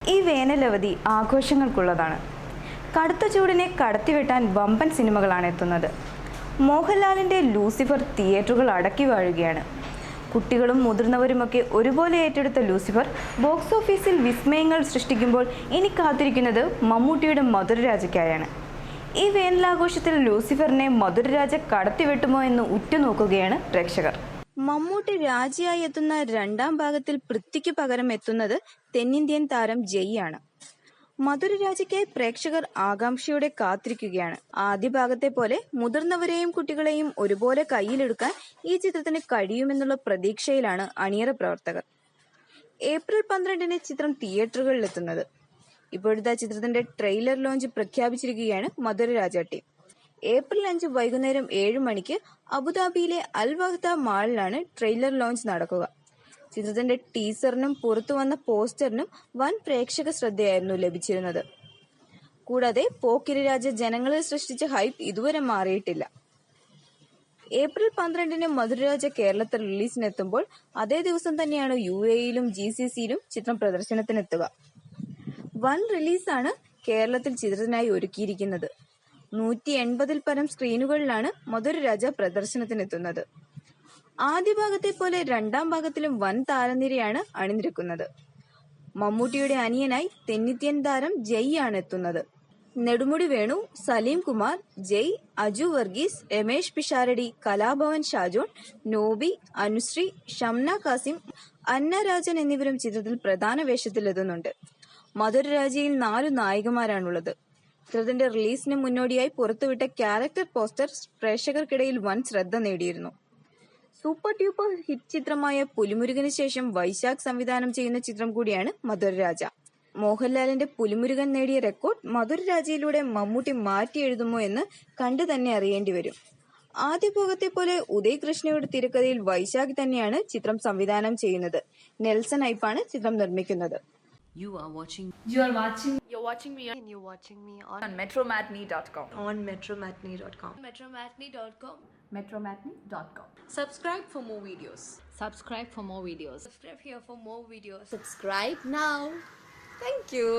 ഈ വേനലവധി ആഘോഷങ്ങൾക്കുള്ളതാണ്. കടുത്ത ചൂടിനെ കടത്തിവെട്ടാൻ വമ്പൻ സിനിമകളാണ് എത്തുന്നത്. മോഹൻലാലിൻ്റെ ലൂസിഫർ തിയേറ്ററുകൾ അടക്കി വാഴുകയാണ്. കുട്ടികളും മുതിർന്നവരുമൊക്കെ ഒരുപോലെ ഏറ്റെടുത്ത ലൂസിഫർ ബോക്സ് ഓഫീസിൽ വിസ്മയങ്ങൾ സൃഷ്ടിക്കുമ്പോൾ ഇനി കാത്തിരിക്കുന്നത് മമ്മൂട്ടിയുടെ മധുരരാജയ്ക്കായാണ്. ഈ വേനലാഘോഷത്തിൽ ലൂസിഫറിനെ മധുരരാജ കടത്തിവെട്ടുമോ എന്ന് ഉറ്റുനോക്കുകയാണ് പ്രേക്ഷകർ. മമ്മൂട്ടി രാജിയായി എത്തുന്ന രണ്ടാം ഭാഗത്തിൽ പൃഥ്വിക്ക് പകരം എത്തുന്നത് തെന്നിന്ത്യൻ താരം ജയ് ആണ്. മധുരരാജയ്ക്കായി പ്രേക്ഷകർ ആകാംക്ഷയോടെ കാത്തിരിക്കുകയാണ്. ആദ്യ ഭാഗത്തെ പോലെ മുതിർന്നവരെയും കുട്ടികളെയും ഒരുപോലെ കയ്യിലെടുക്കാൻ ഈ ചിത്രത്തിന് കഴിയുമെന്നുള്ള പ്രതീക്ഷയിലാണ് അണിയറ പ്രവർത്തകർ. ഏപ്രിൽ 12-ന് ചിത്രം തിയേറ്ററുകളിലെത്തുന്നത്. ഇപ്പോഴത്തെ ചിത്രത്തിന്റെ ട്രെയിലർ ലോഞ്ച് പ്രഖ്യാപിച്ചിരിക്കുകയാണ് മധുരരാജ ടീം. ഏപ്രിൽ 5 വൈകുന്നേരം 7 മണിക്ക് അബുദാബിയിലെ അൽ വഹദ മാളിലാണ് ട്രെയിലർ ലോഞ്ച് നടക്കുക. ചിത്രത്തിന്റെ ടീസറിനും പുറത്തുവന്ന പോസ്റ്ററിനും വൻ പ്രേക്ഷക ശ്രദ്ധയായിരുന്നു ലഭിച്ചിരുന്നത്. കൂടാതെ പോക്കിരി രാജ ജനങ്ങളിൽ സൃഷ്ടിച്ച ഹൈപ്പ് ഇതുവരെ മാറിയിട്ടില്ല. ഏപ്രിൽ 12-ന് മധുരരാജ കേരളത്തിൽ റിലീസിനെത്തുമ്പോൾ അതേ ദിവസം തന്നെയാണ് UAE-യിലും GCC-യിലും ചിത്രം പ്രദർശനത്തിനെത്തുക. വൻ റിലീസാണ് കേരളത്തിൽ ചിത്രത്തിനായി ഒരുക്കിയിരിക്കുന്നത്. 180-ൽ പരം സ്ക്രീനുകളിലാണ് മധുരരാജ പ്രദർശനത്തിനെത്തുന്നത്. ആദ്യ ഭാഗത്തെ പോലെ രണ്ടാം ഭാഗത്തിലും വൻ താരനിരയാണ് അണിനിരക്കുന്നത്. മമ്മൂട്ടിയുടെ അനിയനായി തെന്നിന്ത്യൻ താരം ജയ് ആണ് എത്തുന്നത്. നെടുമുടി വേണു, സലീം കുമാർ, ജയ്, അജു വർഗീസ്, രമേശ് പിഷാരടി, കലാഭവൻ ഷാജോൺ, നോബി, അനുശ്രീ, ഷംന കാസിം, അന്ന രാജൻ എന്നിവരും ചിത്രത്തിൽ പ്രധാന വേഷത്തിലെത്തുന്നുണ്ട്. മധുരരാജയിൽ 4 നായികമാരാണുള്ളത്. ചിത്രത്തിന്റെ റിലീസിന് മുന്നോടിയായി പുറത്തുവിട്ട ക്യാരക്ടർ പോസ്റ്റർ പ്രേക്ഷകർക്കിടയിൽ വൻ ശ്രദ്ധ നേടിയിരുന്നു. സൂപ്പർ ഡ്യൂപ്പർ ഹിറ്റ് ചിത്രമായ പുലിമുരുകന് ശേഷം വൈശാഖ് സംവിധാനം ചെയ്യുന്ന ചിത്രം കൂടിയാണ് മധുരരാജ. മോഹൻലാലിന്റെ പുലിമുരുകൻ നേടിയ റെക്കോർഡ് മധുരരാജയിലൂടെ മമ്മൂട്ടി മാറ്റി എഴുതുമോ എന്ന് കണ്ടു തന്നെ അറിയേണ്ടി വരും. ആദ്യ ഭാഗത്തെ പോലെ ഉദയ് കൃഷ്ണയുടെ തിരക്കഥയിൽ വൈശാഖ് തന്നെയാണ് ചിത്രം സംവിധാനം ചെയ്യുന്നത്. നെൽസൺ ഐപ്പാണ് ചിത്രം നിർമ്മിക്കുന്നത്. You're watching me on metromatney.com. on metromatney.com. metromatney.com. Subscribe for more videos. Subscribe for more videos. Subscribe here for more videos. Subscribe now. Thank you.